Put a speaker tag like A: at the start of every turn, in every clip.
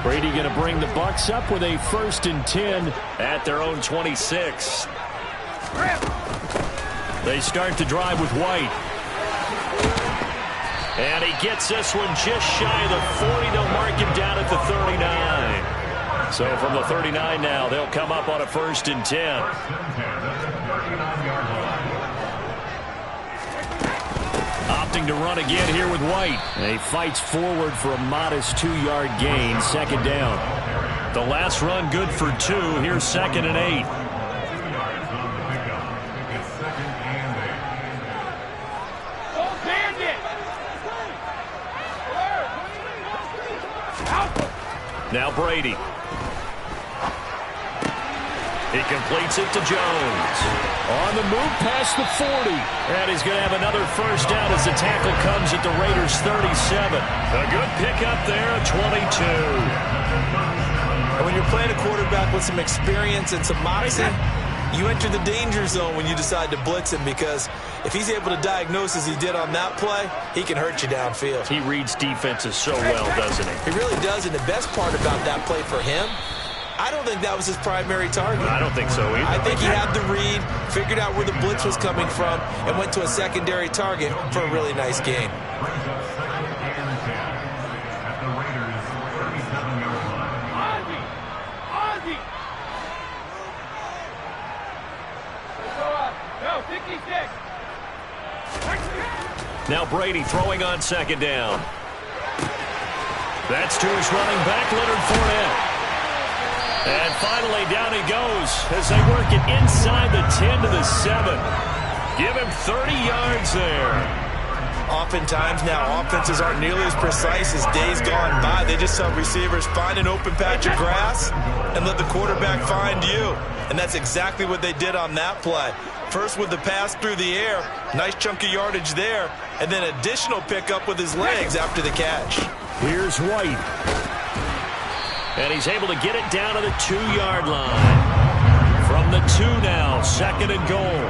A: Brady going to bring the Bucs up with a 1st and 10 at their own 26. They start to drive with White. And he gets this one just shy of the 40. They'll mark him down at the 39. So from the 39 now, they'll come up on a 1st and 10. Opting to run again here with White. And he fights forward for a modest 2-yard gain, 2nd down. The last run good for 2. Here's 2nd and 8. Now Brady. He completes it to Jones. On the move past the 40. And he's going to have another 1st down as the tackle comes at the Raiders' 37. A good pickup there, 22.
B: And when you're playing a quarterback with some experience and some moxie, you enter the danger zone when you decide to blitz him, because if he's able to diagnose as he did on that play, he can hurt you downfield.
A: He reads defenses so well, doesn't he?
B: He really does, and the best part about that play for him, I don't think that was his primary target.
A: I don't think so either.
B: I think he had the read, figured out where the blitz was coming from, and went to a secondary target for a really nice gain.
A: Now Brady throwing on 2nd down. That's to his running back, Leonard Fournette. And finally, down he goes as they work it inside the 10 to the 7. Give him 30 yards there.
B: Oftentimes now, offenses aren't nearly as precise as days gone by. They just saw receivers find an open patch of grass and let the quarterback find you. And that's exactly what they did on that play. First with the pass through the air, nice chunk of yardage there, and then additional pickup with his legs after the catch.
A: Here's White. And he's able to get it down to the 2-yard line. From the 2 now, 2nd and goal.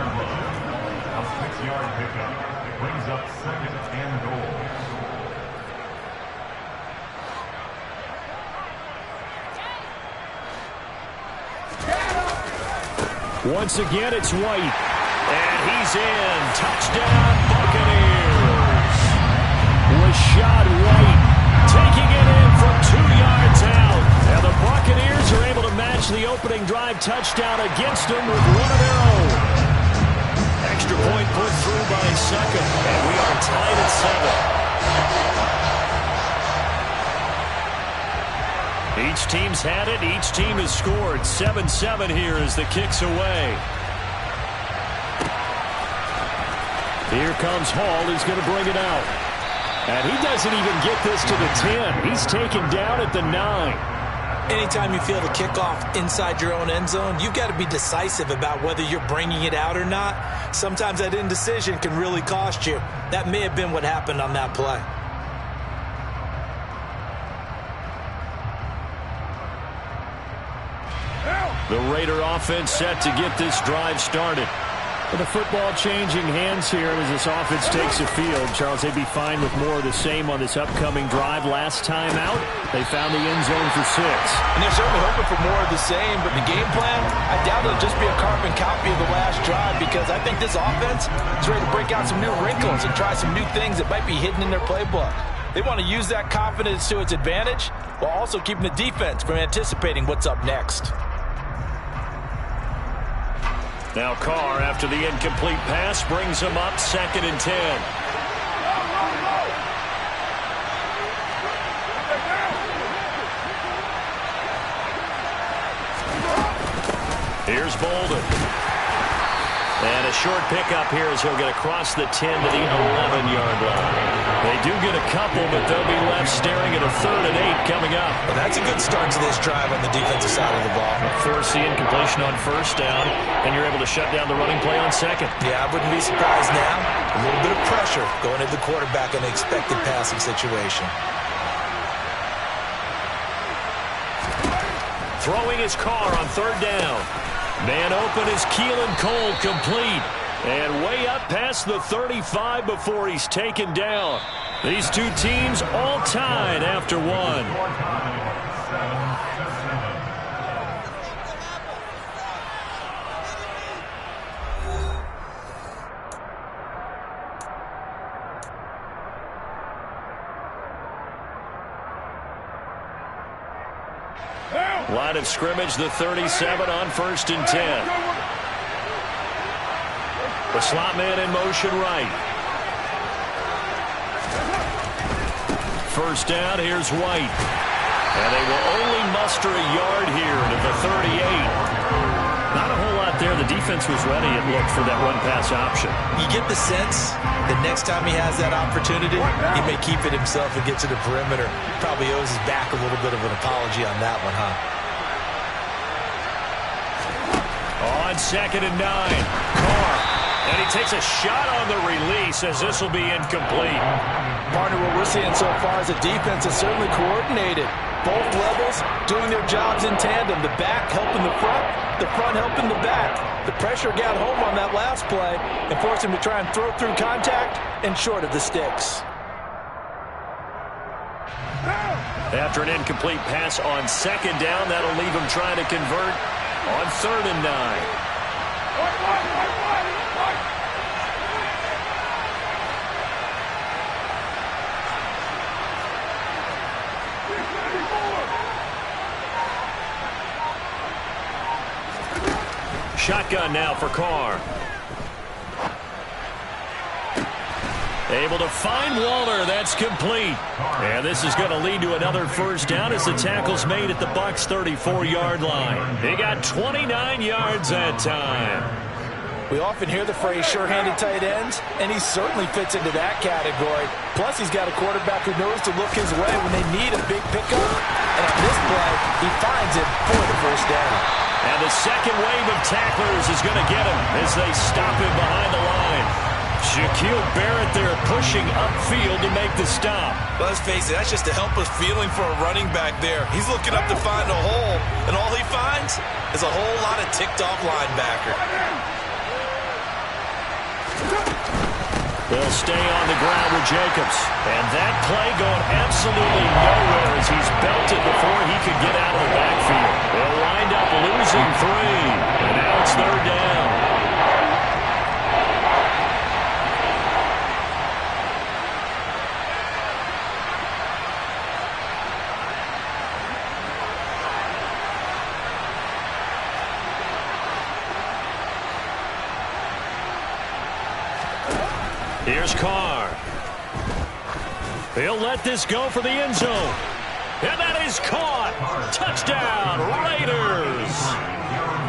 C: A 6-yard pickup brings up 2nd and goal.
A: Once again, it's White. And he's in. Touchdown, Buccaneers. Rashad White taking it in from 2 yards out. And the Buccaneers are able to match the opening drive touchdown against them with one of their own. Extra point put through by Suckham. And we are tied at 7. Each team's had it. Each team has scored. 7-7 here as the kick's away. Here comes Hall. He's going to bring it out. And he doesn't even get this to the 10. He's taken down at the 9.
B: Anytime you feel the kickoff inside your own end zone, you've got to be decisive about whether you're bringing it out or not. Sometimes that indecision can really cost you. That may have been what happened on that play.
A: The Raider offense set to get this drive started. With the football changing hands here as this offense takes the field. Charles, they'd be fine with more of the same on this upcoming drive. Last time out, they found the end zone for 6.
B: And they're certainly hoping for more of the same, but the game plan, I doubt it'll just be a carbon copy of the last drive, because I think this offense is ready to break out some new wrinkles and try some new things that might be hidden in their playbook. They want to use that confidence to its advantage while also keeping the defense from anticipating what's up next.
A: Now Carr, after the incomplete pass, brings him up 2nd and 10. Here's Bolden. And a short pickup here as he'll get across the 10 to the 11-yard line. They do get a couple, but they'll be left staring at a 3rd and 8 coming up.
B: Well, that's a good start to this drive on the defensive side of the ball.
A: Force the incompletion on 1st down, and you're able to shut down the running play on 2nd.
B: Yeah, I wouldn't be surprised now. A little bit of pressure going into the quarterback in an expected passing situation.
A: Throwing his Carr on 3rd down. Man open is Keelan Cole, complete. And way up past the 35 before he's taken down. These two teams all tied after one. Line of scrimmage, the 37 on 1st and 10. The slot man in motion right. First down, here's White. And they will only muster a yard here to the 38. Not a whole lot there. The defense was ready, it looked, for that run-pass option.
B: You get the sense that next time he has that opportunity, he may keep it himself and get to the perimeter. Probably owes his back a little bit of an apology on that one, huh?
A: On 2nd and 9, Carr. And he takes a shot on the release as this will be incomplete.
B: Partner, what we're seeing so far is the defense is certainly coordinated. Both levels doing their jobs in tandem. The back helping the front helping the back. The pressure got home on that last play and forced him to try and throw through contact and short of the sticks.
A: After an incomplete pass on 2nd down, that'll leave him trying to convert on 3rd and 9. Shotgun now for Carr. Able to find Waller. That's complete. And this is going to lead to another first down as the tackle's made at the Bucs' 34-yard line. They got 29 yards that time.
B: We often hear the phrase sure-handed tight ends, and he certainly fits into that category. Plus, he's got a quarterback who knows to look his way when they need a big pickup. And on this play, he finds it for the first down.
A: And the second wave of tacklers is going to get him as they stop him behind the line. Shaquille Barrett there pushing upfield to make the stop.
B: Let's face it, that's just a helpless feeling for a running back there. He's looking up to find a hole, and all he finds is a whole lot of ticked-off linebacker.
A: They'll stay on the ground with Jacobs. And that play going absolutely nowhere as he's belted before he could get out of the backfield. They'll wind up losing 3. And now it's 3rd down. Here's Carr. He'll let this go for the end zone. And that is caught. Touchdown, Raiders.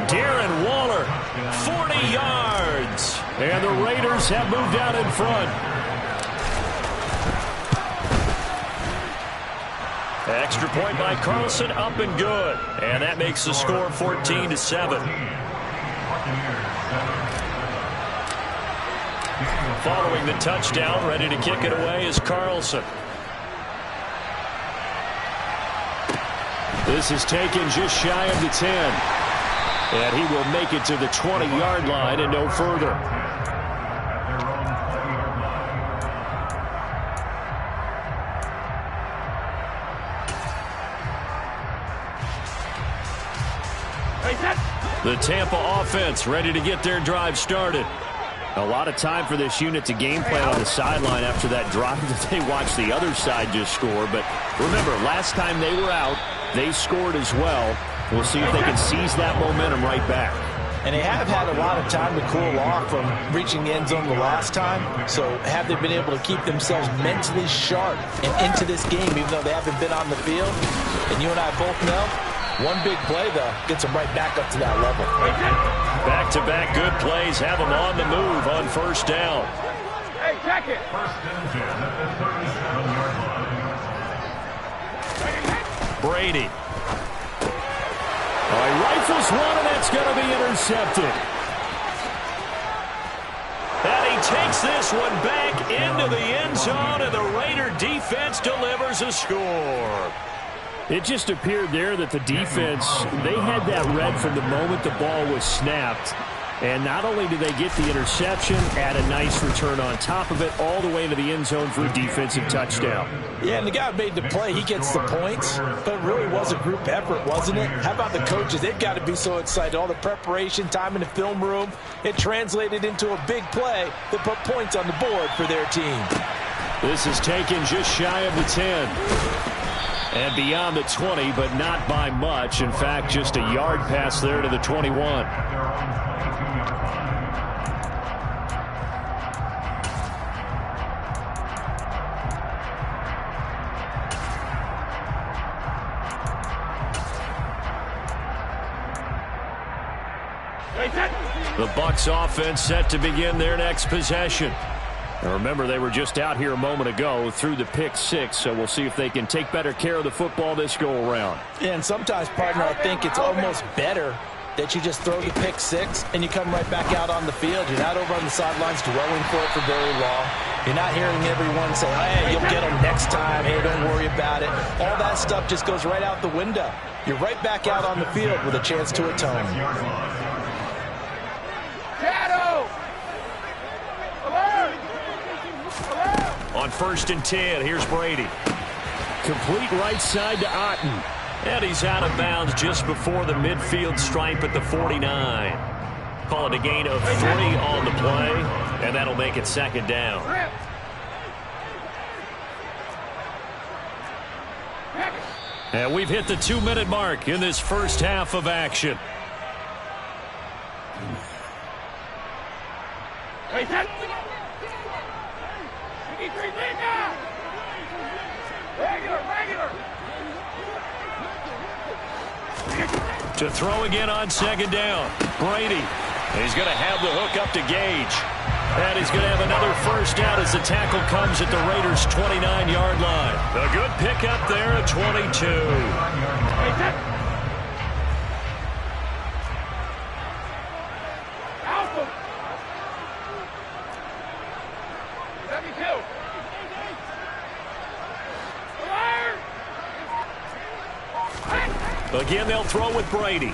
A: Darren Waller, 40 yards. And the Raiders have moved out in front. Extra point by Carlson, up and good. And that makes the score 14-7. Following the touchdown, ready to kick it away is Carlson. This is taken just shy of the 10. And he will make it to the 20-yard line and no further. The Tampa offense ready to get their drive started. A lot of time for this unit to game plan on the sideline after that drive that they watched the other side just score. But remember, last time they were out, they scored as well. We'll see if they can seize that momentum right back.
B: And they have had a lot of time to cool off from reaching the end zone the last time. So have they been able to keep themselves mentally sharp and into this game, even though they haven't been on the field? And you and I both know, one big play, though, gets them right back up to that level.
A: Back-to-back good plays have them on the move on first down.
C: Hey, check it. First and 10 at the 37-yard line.
A: Brady. He rifles one, and that's going to be intercepted. And he takes this one back into the end zone, and the Raider defense delivers a score.
D: It just appeared there that the defense, they had that read from the moment the ball was snapped.
A: And not only do they get the interception, add a nice return on top of it, all the way into the end zone for a defensive touchdown.
B: Yeah, and the guy who made the play, he gets the points, but it really was a group effort, wasn't it? How about the coaches? They've got to be so excited. All the preparation, time in the film room, it translated into a big play that put points on the board for their team.
A: This is taken just shy of the 10. And beyond the 20, but not by much. In fact, just a yard pass there to the 21. The Bucs offense set to begin their next possession. Now remember, they were just out here a moment ago through the pick 6, so we'll see if they can take better care of the football this go around.
B: Yeah, and sometimes, partner, I think it's almost better that you just throw the pick 6 and you come right back out on the field. You're not over on the sidelines dwelling for it for very long. You're not hearing everyone say, hey, you'll get them next time. Hey, don't worry about it. All that stuff just goes right out the window. You're right back out on the field with a chance to atone.
A: On 1st and 10, here's Brady. Complete right side to Otten. And he's out of bounds just before the midfield stripe at the 49. Call it a gain of 3 on the play, and that'll make it 2nd down. And we've hit the 2-minute mark in this first half of action. To throw again on 2nd down. Brady. He's going to have the hook up to Gage. And he's going to have another first down as the tackle comes at the Raiders' 29-yard line. A good pickup there at 22. Again, they'll throw with Brady.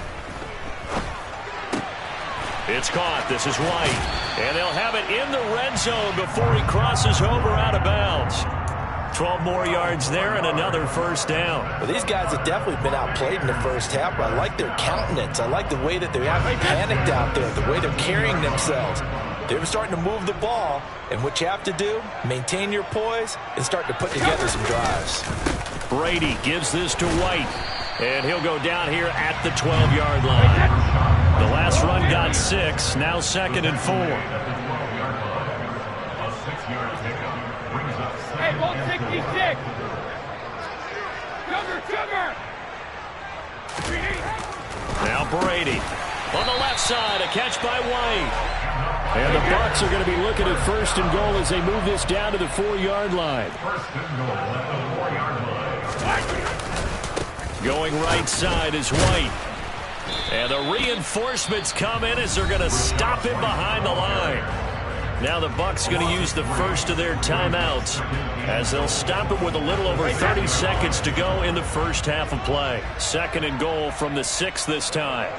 A: It's caught. This is White. And they'll have it in the red zone before he crosses over out of bounds. 12 more yards there and another first down.
B: Well, these guys have definitely been outplayed in the first half, but I like their countenance. I like the way that they haven't panicked out there, the way they're carrying themselves. They're starting to move the ball, and what you have to do, maintain your poise and start to put together some drives.
A: Brady gives this to White. And he'll go down here at the 12-yard line. The last run got 6. Now 2nd and 4.
D: Hey, 166. Sugar.
A: Now Brady. On the left side, a catch by White. And the Bucs are going to be looking at 1st and goal as they move this down to the 4-yard line.
C: 1st and goal at the 4-yard line.
A: Going right side is White. And the reinforcements come in as they're going to stop him behind the line. Now the Bucs going to use the first of their timeouts as they'll stop it with a little over 30 seconds to go in the first half of play. 2nd and goal from the 6 this time.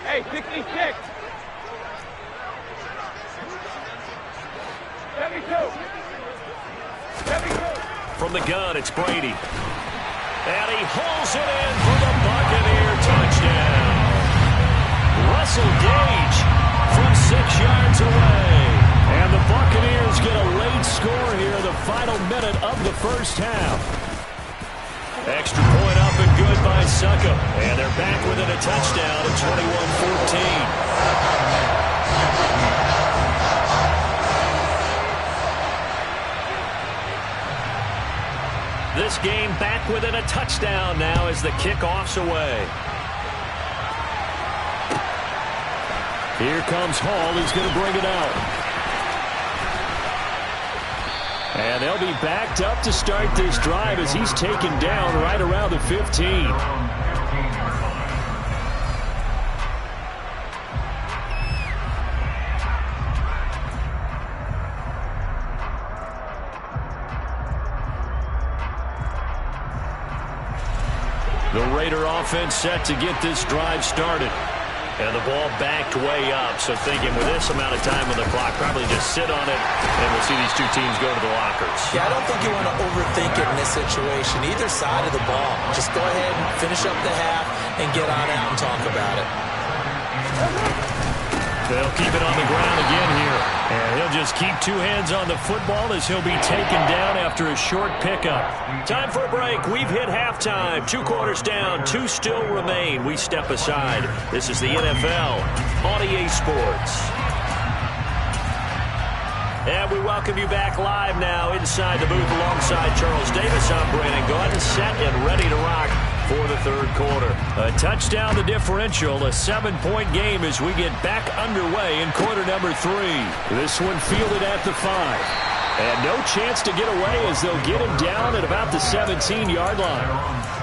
D: Hey, 66. 72.
A: From the gun, it's Brady. And he hauls it in for the Buccaneer touchdown. Russell Gage from 6 yards away. And the Buccaneers get a late score here in the final minute of the first half. Extra point up and good by Suckup. And they're back within a touchdown at 21-14. This game back within a touchdown now as the kickoff's away. Here comes Hall. He's going to bring it out. And they'll be backed up to start this drive as he's taken down right around the 15. The Raider offense set to get this drive started. And the ball backed way up, so thinking with this amount of time on the clock, probably just sit on it, and we'll see these two teams go to the lockers.
B: Yeah, I don't think you want to overthink it in this situation, either side of the ball. Just go ahead and finish up the half and get on out and talk about it.
A: They'll keep it on the ground again here. And he'll just keep two hands on the football as he'll be taken down after a short pickup. Time for a break. We've hit halftime. 2 quarters down. 2 still remain. We step aside. This is the NFL on EA Sports. And we welcome you back live now inside the booth alongside Charles Davis. I'm Brandon Gordon, set and ready to rock for the third quarter. A touchdown, the differential, a 7-point game as we get back underway in quarter number 3. This one fielded at the 5. And no chance to get away as they'll get him down at about the 17-yard line.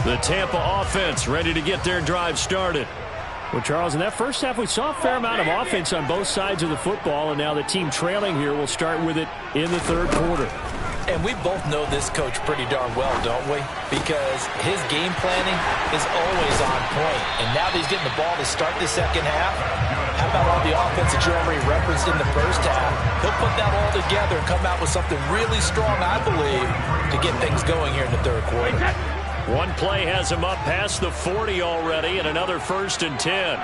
A: The Tampa offense ready to get their drive started. Well, Charles, in that first half, we saw a fair amount of offense on both sides of the football, and now the team trailing here will start with it in the third quarter.
B: And we both know this coach pretty darn well, don't we? Because his game planning is always on point. And now that he's getting the ball to start the second half, how about all the offense that you already referenced in the first half? He'll put that all together and come out with something really strong, I believe, to get things going here in the third quarter.
A: One play has him up past the 40 already, and another 1st and 10.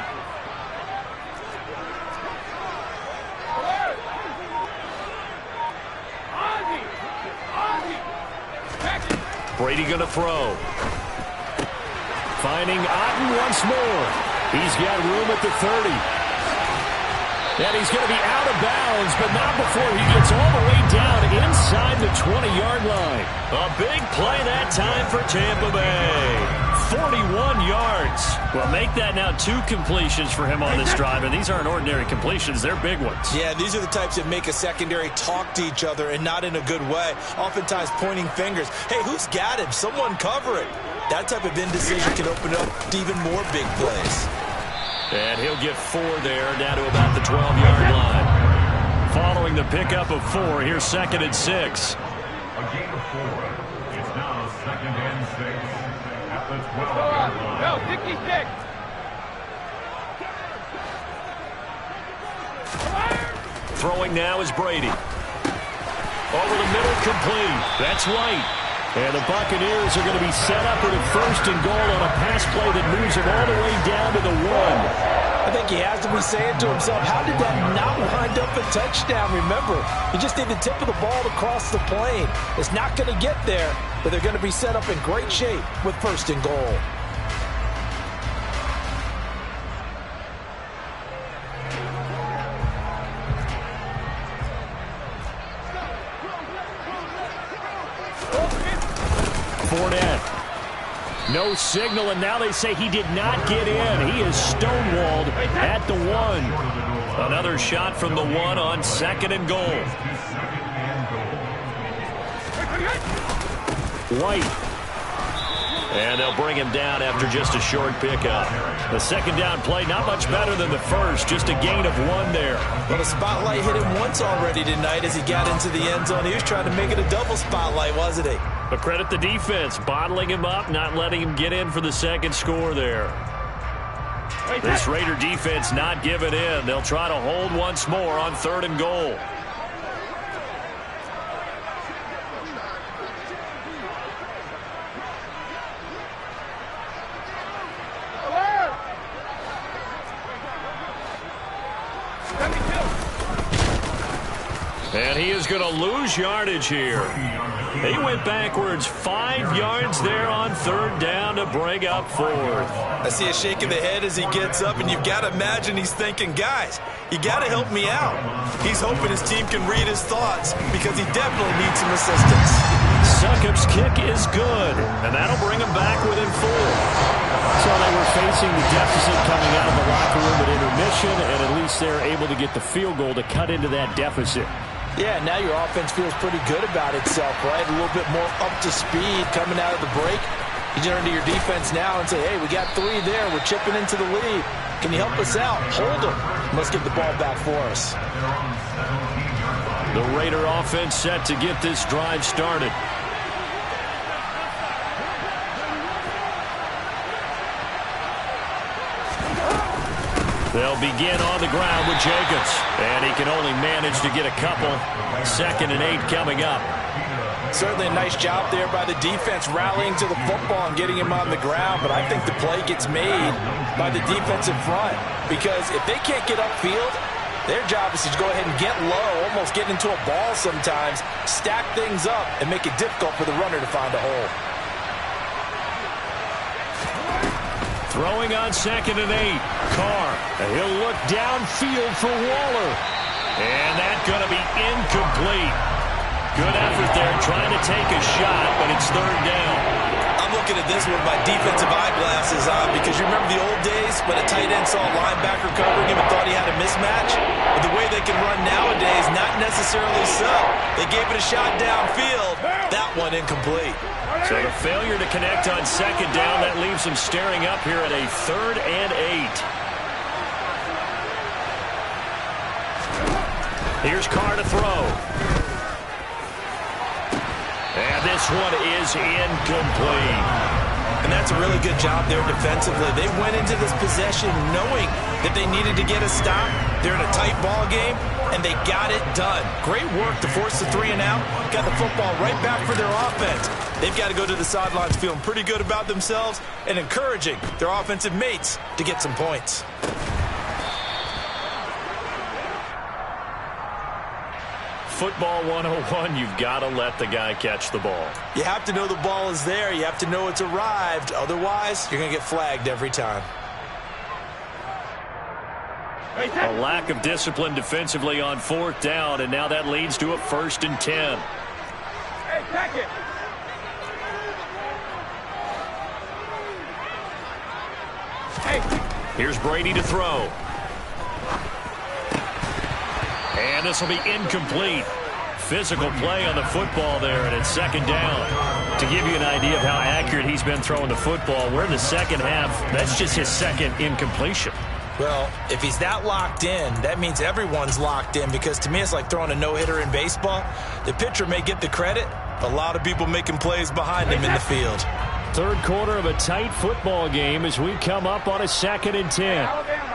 A: Brady going to throw. Finding Otten once more. He's got room at the 30. And he's going to be out of bounds, but not before he gets all the way down inside the 20-yard line. A big play that time for Tampa Bay. 41 yards. Well, make that now 2 completions for him on this drive, and these aren't ordinary completions. They're big ones.
B: Yeah, these are the types that make a secondary talk to each other and not in a good way. Oftentimes pointing fingers. Hey, who's got him? Someone cover it. That type of indecision can open up to even more big plays.
A: And he'll get 4 there, down to about the 12-yard line. Following the pickup of 4, here's 2nd and 6.
C: A gain of 4. It's now 2nd and 6 at the 12-yard line.
D: No, 66.
A: Throwing now is Brady. Over the middle, complete. That's White. And the Buccaneers are going to be set up with a 1st and goal on a pass play that moves him all the way down to the 1.
B: I think he has to be saying to himself, how did that not wind up a touchdown? Remember, he just need the tip of the ball to cross the plane. It's not going to get there, but they're going to be set up in great shape with 1st and goal.
A: No signal, and now they say he did not get in. He is stonewalled at the 1. Another shot from the 1 on 2nd and goal. White. And they'll bring him down after just a short pickup. The 2nd down play, not much better than the 1st. Just a gain of 1 there.
B: Well, the spotlight hit him once already tonight as he got into the end zone. He was trying to make it a double spotlight, wasn't he?
A: But credit the defense, bottling him up, not letting him get in for the 2nd score there. This Raider defense not giving in. They'll try to hold once more on 3rd and goal. And he is going to lose yardage here. He went backwards 5 yards there on 3rd down to bring up 4th.
B: I see a shake of the head as he gets up, and you've got to imagine he's thinking, guys, you got to help me out. He's hoping his team can read his thoughts because he definitely needs some assistance.
A: Succop's kick is good, and that'll bring him back within 4. So they were facing the deficit coming out of the locker room at intermission, and at least they're able to get the field goal to cut into that deficit.
B: Yeah, now your offense feels pretty good about itself, right? A little bit more up to speed coming out of the break. You turn to your defense now and say, hey, we got 3 there. We're chipping into the lead. Can you help us out? Hold them. Let's get the ball back for us.
A: The Raider offense set to get this drive started. They'll begin on the ground with Jacobs. And he can only manage to get a couple. 2nd and 8 coming up.
B: Certainly a nice job there by the defense rallying to the football and getting him on the ground. But I think the play gets made by the defensive front. Because if they can't get upfield, their job is to go ahead and get low, almost get into a ball sometimes, stack things up, and make it difficult for the runner to find a hole.
A: Throwing on 2nd and 8. Carr. He'll look downfield for Waller. And that's going to be incomplete. Good effort there trying to take a shot, but it's 3rd down.
B: I'm looking at this with my defensive eyeglasses on because you remember the old days when a tight end saw a linebacker covering him and thought he had a mismatch? But the way they can run nowadays, not necessarily so. They gave it a shot downfield. That one incomplete.
A: So the failure to connect on 2nd down, that leaves him staring up here at a 3rd and 8. Here's Carr to throw. And this one is incomplete.
B: And that's a really good job there defensively. They went into this possession knowing that they needed to get a stop. They're in a tight ball game, and they got it done. Great work to force the 3 and out. Got the football right back for their offense. They've got to go to the sidelines feeling pretty good about themselves and encouraging their offensive mates to get some points.
A: Football 101, you've got to let the guy catch the ball.
B: You have to know the ball is there. You have to know it's arrived. Otherwise, you're going to get flagged every time.
A: A lack of discipline defensively on 4th down, and now that leads to a 1st and 10.
D: Hey, check it. Hey.
A: Here's Brady to throw. And this will be incomplete. Physical play on the football there, and it's 2nd down. To give you an idea of how accurate he's been throwing the football, we're in the 2nd half. That's just his 2nd incompletion.
B: Well, if he's that locked in, that means everyone's locked in, because to me it's like throwing a no-hitter in baseball. The pitcher may get the credit, a lot of people making plays behind him in the field.
A: 3rd quarter of a tight football game as we come up on a 2nd and 10.
D: Alabama.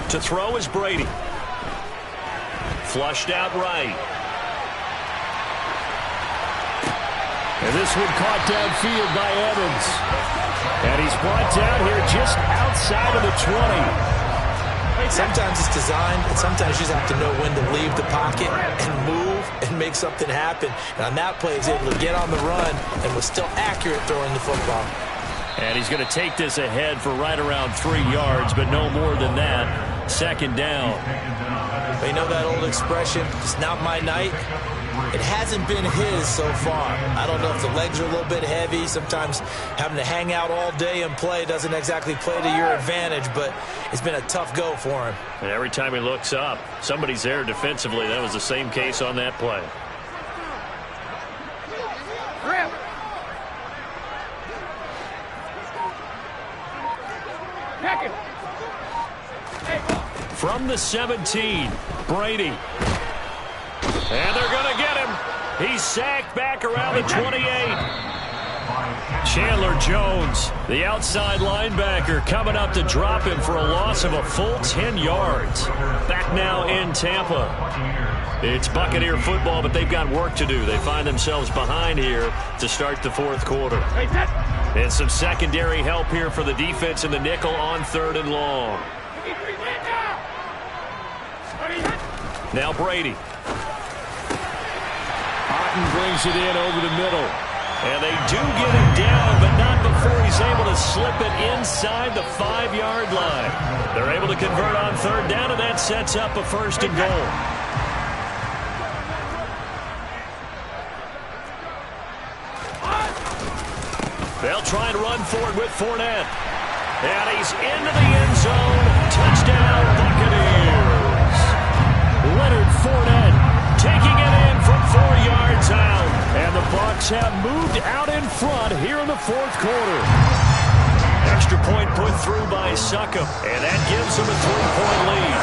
A: To throw is Brady. Flushed out right. And this one caught downfield by Evans. And he's brought down here just outside of the 20.
B: Sometimes it's designed, and sometimes you just have to know when to leave the pocket and move and make something happen. And on that play, he's able to get on the run and was still accurate throwing the football.
A: And he's going to take this ahead for right around 3 yards, but no more than that. 2nd down.
B: But you know that old expression, it's not my night? It hasn't been his so far. I don't know if the legs are a little bit heavy. Sometimes having to hang out all day and play doesn't exactly play to your advantage, but it's been a tough go for him.
A: And every time he looks up, somebody's there defensively. That was the same case on that play.
D: Grip. Check it.
A: From the 17, Brady. And they're going to get him. He's sacked back around the 28. Chandler Jones, the outside linebacker, coming up to drop him for a loss of a full 10 yards. Back now in Tampa. It's Buccaneer football, but they've got work to do. They find themselves behind here to start the 4th quarter. And some secondary help here for the defense in the nickel on 3rd and long. Now Brady. Otten brings it in over the middle. And they do get him down, but not before he's able to slip it inside the 5-yard line. They're able to convert on 3rd down, and that sets up a 1st and goal. They'll try and run forward with Fournette. And he's into the end zone. Touchdown, Buccaneers. Leonard Fournette taking it in from 4 yards out. And the Bucs have moved out in front here in the fourth quarter. Extra point put through by Succop, and that gives them a 3-point lead.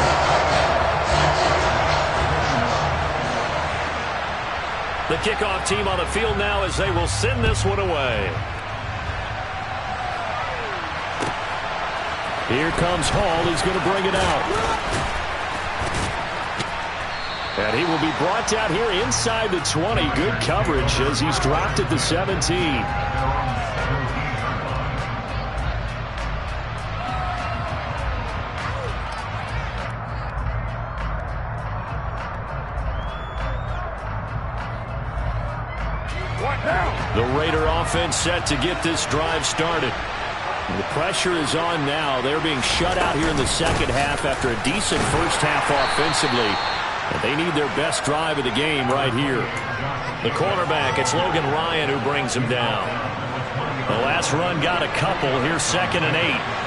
A: The kickoff team on the field now as they will send this one away. Here comes Hall. He's going to bring it out. And he will be brought down here inside the 20. Good coverage as he's dropped at the 17. The Raider offense set to get this drive started. The pressure is on now. They're being shut out here in the second half after a decent first half offensively. And they need their best drive of the game right here. The cornerback, it's Logan Ryan who brings him down. The last run got a couple. Here's 2nd and 8.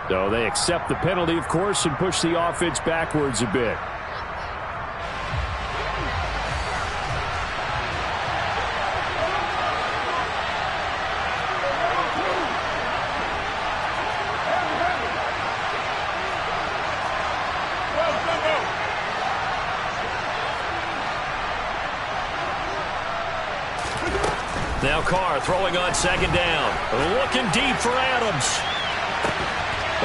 A: So they accept the penalty, of course, and push the offense backwards a bit. Now Carr throwing on 2nd down. Looking deep for Adams.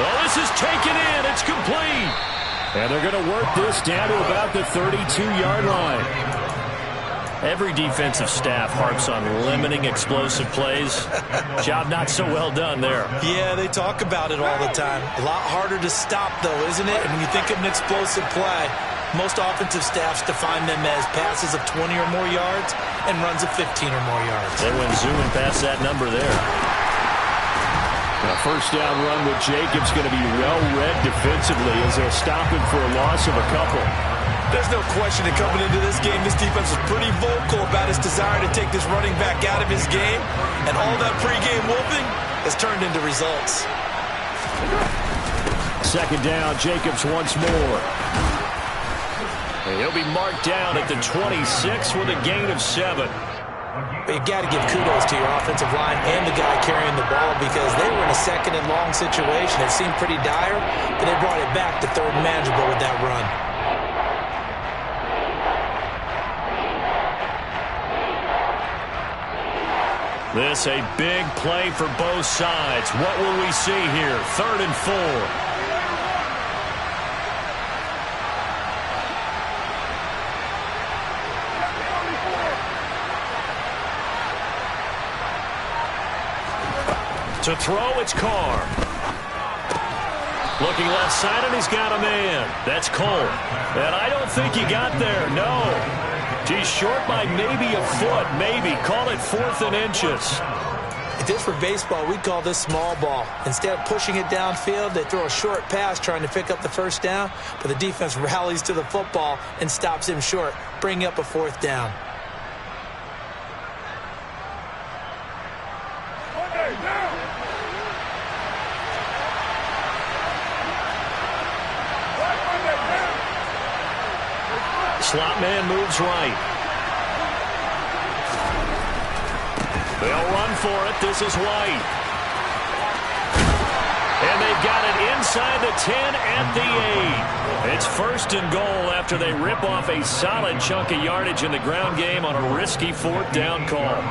A: Oh, this is taken in. It's complete. And they're going to work this down to about the 32-yard line. Every defensive staff harps on limiting explosive plays. Job not so well done there.
B: Yeah, they talk about it all the time. A lot harder to stop, though, isn't it? And when you think of an explosive play, most offensive staffs define them as passes of 20 or more yards and runs of 15 or more yards.
A: They went zooming past that number there. A first down run with Jacobs going to be well read defensively as they'll stop him for a loss of a couple.
B: There's no question that coming into this game, this defense was pretty vocal about its desire to take this running back out of his game. And all that pregame wolfing has turned into results.
A: 2nd down, Jacobs once more. And he'll be marked down at the 26 with a gain of 7.
B: You've got to give kudos to your offensive line and the guy carrying the ball because they were in a 2nd and long situation. It seemed pretty dire, but they brought it back to 3rd and manageable with that run.
A: This a big play for both sides. What will we see here? 3rd and 4. To throw, it's Carr. Looking left side, and he's got a man. That's Cole. And I don't think he got there. No. He's short by maybe a foot, maybe. Call it 4th and inches.
B: If this were baseball, we'd call this small ball. Instead of pushing it downfield, they throw a short pass trying to pick up the first down, but the defense rallies to the football and stops him short, bringing up a 4th down.
A: Slot man moves right. They'll run for it. This is White. And they've got it inside the 10 at the 8. It's 1st and goal after they rip off a solid chunk of yardage in the ground game on a risky 4th down call.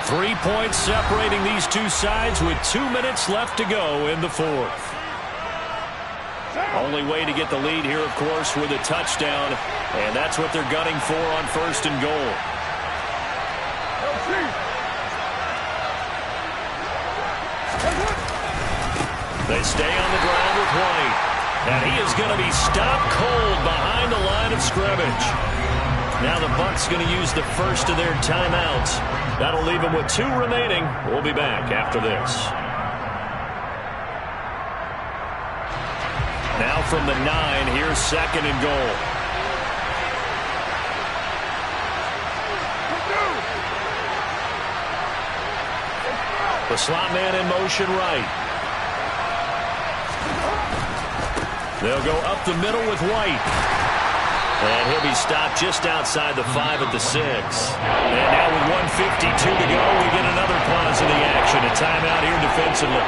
A: Three points separating these two sides with 2 minutes left to go in the 4th. Only way to get the lead here, of course, with a touchdown, and that's what they're gunning for on 1st and goal. They stay on the ground with White. And he is going to be stopped cold behind the line of scrimmage. Now the Bucs going to use the first of their timeouts. That'll leave them with 2 remaining. We'll be back after this. Now from the 9, here's 2nd and goal. The slot man in motion right. They'll go up the middle with White. And he'll be stopped just outside the 5 at the 6. And now with 1:52 to go, we get another pause in the action. A timeout here defensively.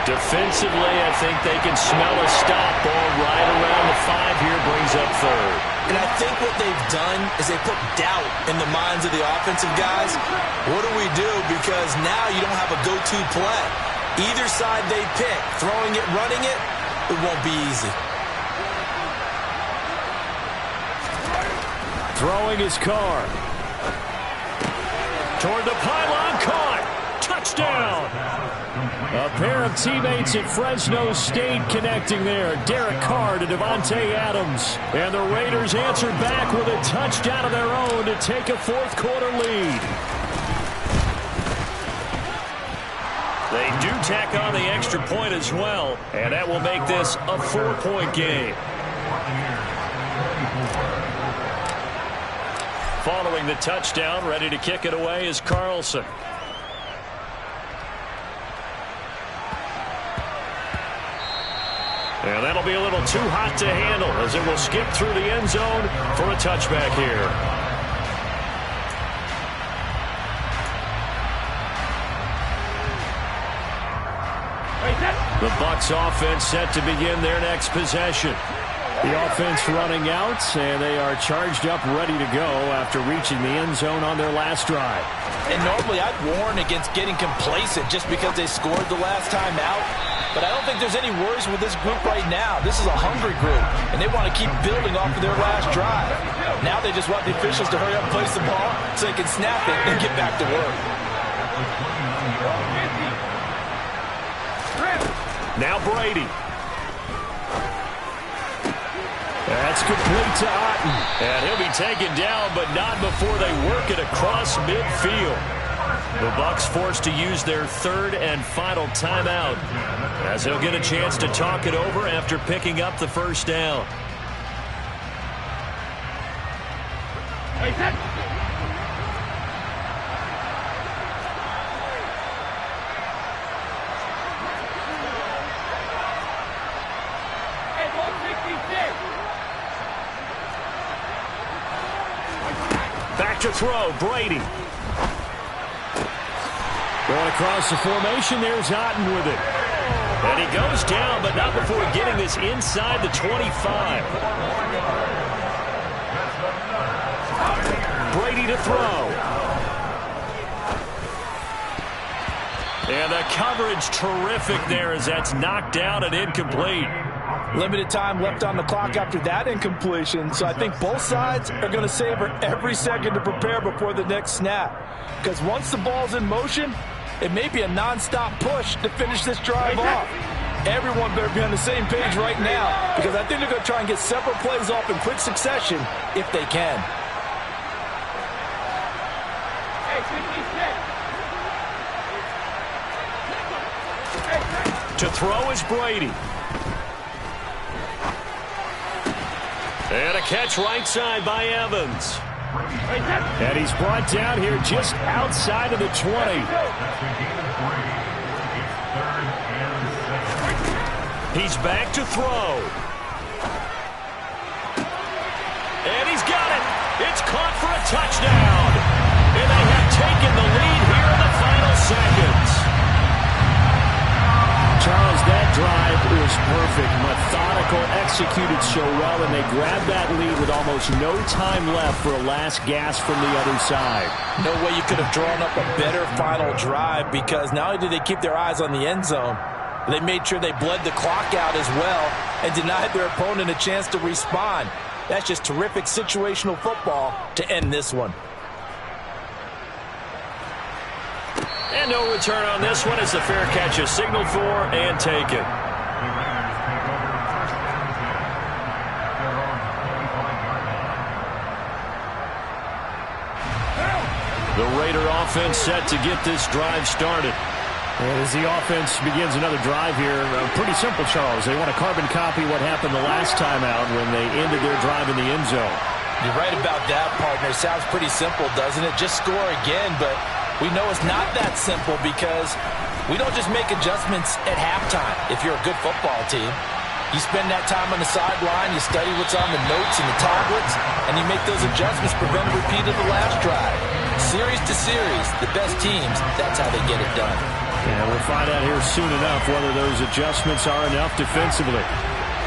A: Defensively, I think they can smell a stop. Ball right around the 5 here, brings up 3rd.
B: And I think what they've done is they put doubt in the minds of the offensive guys. What do we do? Because now you don't have a go-to play. Either side they pick, throwing it, running it, it won't be easy.
A: Throwing his car. Toward the pylon, caught. Touchdown. A pair of teammates at Fresno State connecting there. Derek Carr to Devontae Adams. And the Raiders answer back with a touchdown of their own to take a 4th quarter lead. They do tack on the extra point as well, and that will make this a 4-point game. Following the touchdown, ready to kick it away is Carlson. And that'll be a little too hot to handle as it will skip through the end zone for a touchback here. The Bucs offense set to begin their next possession. The offense running out, and they are charged up, ready to go after reaching the end zone on their last drive.
B: And normally I'd warn against getting complacent just because they scored the last time out. But I don't think there's any worries with this group right now. This is a hungry group, and they want to keep building off of their last drive. Now they just want the officials to hurry up and place the ball so they can snap it and get back to work.
A: Now Brady. That's complete to Otten. And he'll be taken down, but not before they work it across midfield. The Bucs forced to use their 3rd and final timeout as they'll get a chance to talk it over after picking up the first down. Back to throw, Brady. Going across the formation, there's Otten with it. And he goes down, but not before getting this inside the 25. Brady to throw. And the coverage terrific there as that's knocked down and incomplete.
B: Limited time left on the clock after that incompletion, so I think both sides are going to savor every second to prepare before the next snap. Because once the ball's in motion, it may be a non-stop push to finish this drive off. Everyone better be on the same page right now, because I think they're going to try and get several plays off in quick succession if they can.
A: To throw is Brady. And a catch right side by Evans. And he's brought down here just outside of the 20. He's back to throw. And he's got it. It's caught for a touchdown. And they have taken the lead here in the final seconds. Charles, that drive was perfect. Methodical, executed so well, and they grabbed that lead with almost no time left for a last gasp from the other side.
B: No way you could have drawn up a better final drive, because not only did they keep their eyes on the end zone, they made sure they bled the clock out as well and denied their opponent a chance to respond. That's just terrific situational football to end this one.
A: And no return on this one as the fair catch is signaled for and taken.
C: The Raiders take over first and 10 at their own 45-yard line.
A: The Raider offense set to get this drive started. And as the offense begins another drive here, pretty simple, Charles. They want to carbon copy what happened the last time out when they ended their drive in the end zone.
B: You're right about that, partner. Sounds pretty simple, doesn't it? Just score again, but we know it's not that simple because we don't just make adjustments at halftime if you're a good football team. You spend that time on the sideline, you study what's on the notes and the tablets, and you make those adjustments, prevent a repeat of the last drive. Series to series, the best teams, that's how they get it done.
A: And we'll find out here soon enough whether those adjustments are enough defensively.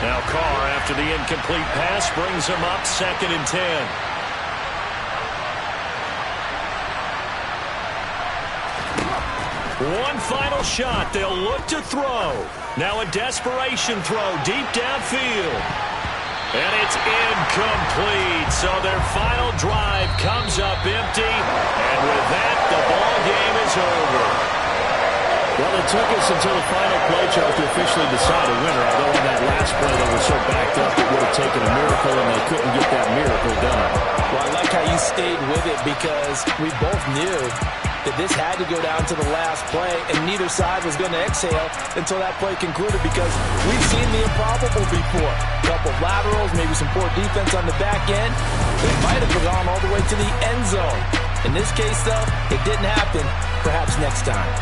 A: Now Carr, after the incomplete pass, brings them up 2nd and 10. One final shot. They'll look to throw. Now a desperation throw deep downfield. And it's incomplete. So their final drive comes up empty. And with that, the ball game is over. Well, it took us until the final play, Charles, to officially decide a winner. Although on that last play they were so backed up it would have taken a miracle, and they couldn't get that miracle done.
B: Well, I like how you stayed with it because we both knew that this had to go down to the last play, and neither side was going to exhale until that play concluded because we've seen the improbable before. A couple of laterals, maybe some poor defense on the back end. They might have gone all the way to the end zone. In this case, though, it didn't happen. Perhaps next time.